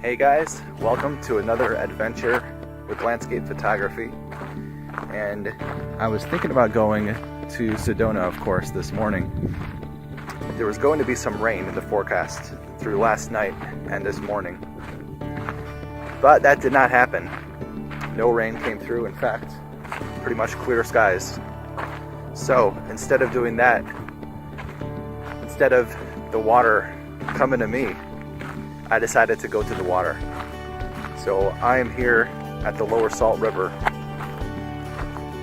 Hey guys, welcome to another adventure with landscape photography. And I was thinking about going to Sedona, of course, this morning. There was going to be some rain in the forecast through last night and this morning, but that did not happen. No rain came through. In fact, pretty much clear skies. So instead of doing that, instead of the water coming to me, I decided to go to the water. So I am here at the lower Salt River,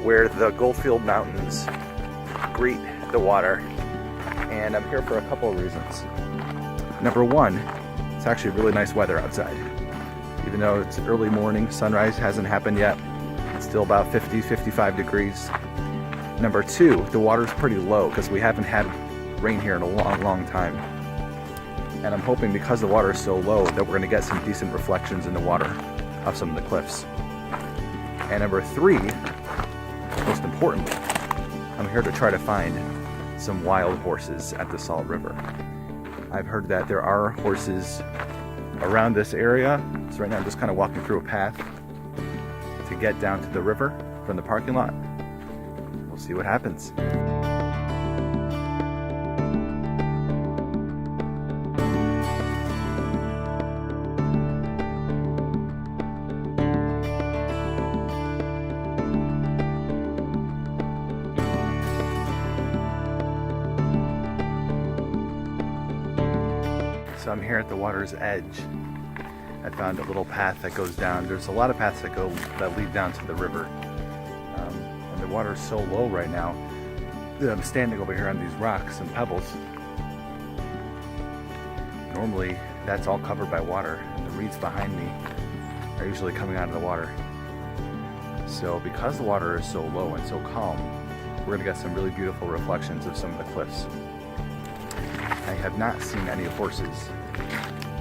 where the Goldfield Mountains greet the water. And I'm here for a couple of reasons. Number one, it's actually really nice weather outside. Even though it's early morning, sunrise hasn't happened yet. It's still about 50, 55 degrees. Number two, the water's pretty low because we haven't had rain here in a long, long time. And I'm hoping because the water is so low that we're going to get some decent reflections in the water of some of the cliffs. And number three, most importantly, I'm here to try to find some wild horses at the Salt River. I've heard that there are horses around this area, so right now I'm just kind of walking through a path to get down to the river from the parking lot. We'll see what happens. So I'm here at the water's edge. I found a little path that goes down. There's a lot of paths that lead down to the river. And the water is so low right now that I'm standing over here on these rocks and pebbles. Normally that's all covered by water, and the reeds behind me are usually coming out of the water. So because the water is so low and so calm, we're gonna get some really beautiful reflections of some of the cliffs. I have not seen any horses,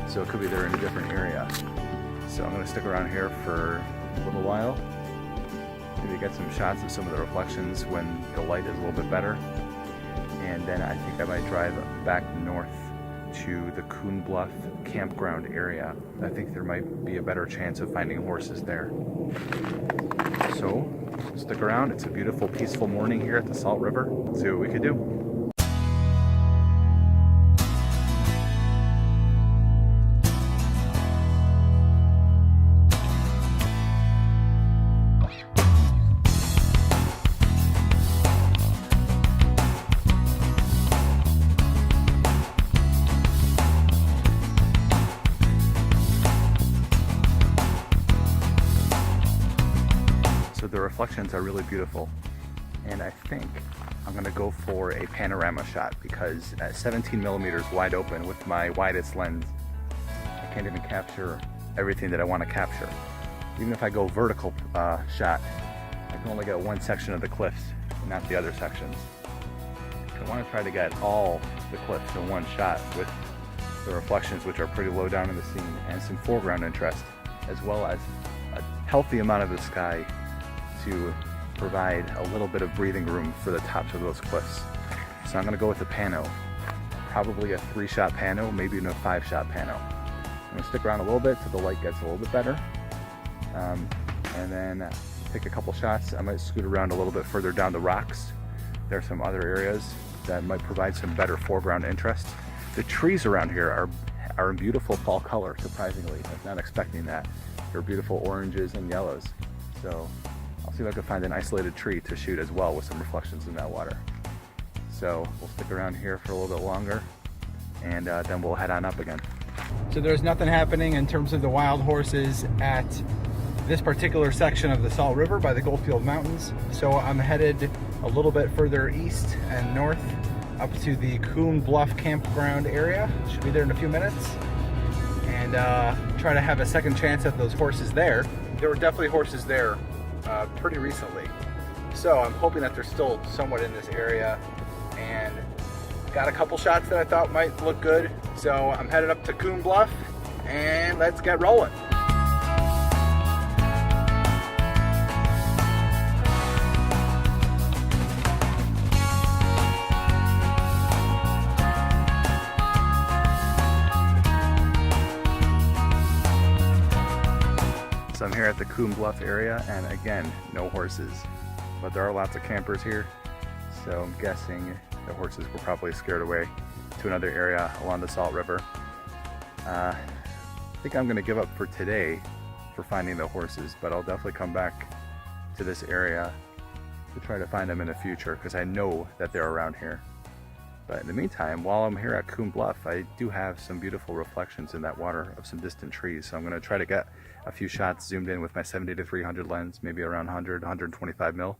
so it could be they're in a different area. So I'm going to stick around here for a little while, maybe get some shots of some of the reflections when the light is a little bit better, and then I think I might drive back north to the Coon Bluff campground area. I think there might be a better chance of finding horses there. So stick around. It's a beautiful, peaceful morning here at the Salt River. Let's see what we can do. So the reflections are really beautiful, and I think I'm gonna go for a panorama shot because at 17 millimeters wide open with my widest lens, I can't even capture everything that I want to capture. Even if I go vertical shot, I can only get one section of the cliffs, not the other sections. I want to try to get all the cliffs in one shot with the reflections, which are pretty low down in the scene, and some foreground interest, as well as a healthy amount of the sky to provide a little bit of breathing room for the tops of those cliffs. So I'm going to go with the pano, probably a 3-shot pano, maybe even a 5-shot pano. I'm going to stick around a little bit so the light gets a little bit better, and then take a couple shots. I might scoot around a little bit further down the rocks. There are some other areas that might provide some better foreground interest. The trees around here are in beautiful fall color, surprisingly. I was not expecting that. They're beautiful oranges and yellows. So I'll see if I can find an isolated tree to shoot as well with some reflections in that water. So we'll stick around here for a little bit longer, and then we'll head on up again. So there's nothing happening in terms of the wild horses at this particular section of the Salt River by the Goldfield Mountains. So I'm headed a little bit further east and north up to the Coon Bluff campground area. Should be there in a few minutes, and try to have a second chance at those horses there. There were definitely horses there pretty recently, so I'm hoping that they're still somewhat in this area, and got a couple shots that I thought might look good. So I'm headed up to Coon Bluff, and let's get rolling. Coon Bluff area, and again, no horses. But there are lots of campers here, so I'm guessing the horses were probably scared away to another area along the Salt River. I think I'm gonna give up for today for finding the horses, but I'll definitely come back to this area to try to find them in the future, because I know that they're around here. But in the meantime, while I'm here at Coon Bluff, I do have some beautiful reflections in that water of some distant trees. So I'm gonna try to get a few shots zoomed in with my 70-300 lens, maybe around 100, 125 mil,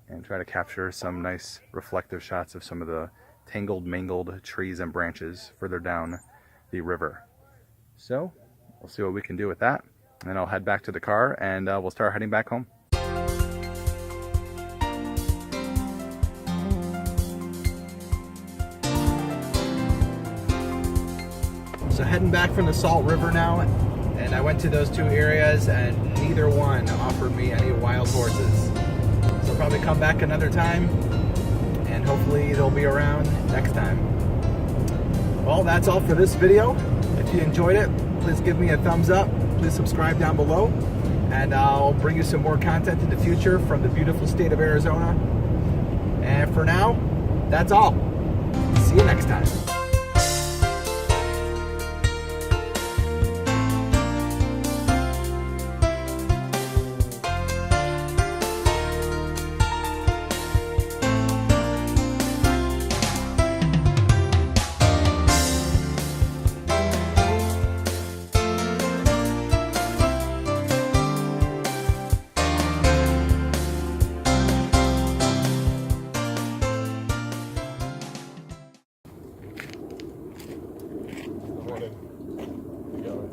and try to capture some nice reflective shots of some of the tangled, mangled trees and branches further down the river. So we'll see what we can do with that. And then I'll head back to the car and we'll start heading back home. So heading back from the Salt River now, and I went to those two areas and neither one offered me any wild horses. So I'll probably come back another time and hopefully they'll be around next time. Well, that's all for this video. If you enjoyed it, please give me a thumbs up. Please subscribe down below, and I'll bring you some more content in the future from the beautiful state of Arizona. And for now, that's all. See you next time. Morning. Pretty good.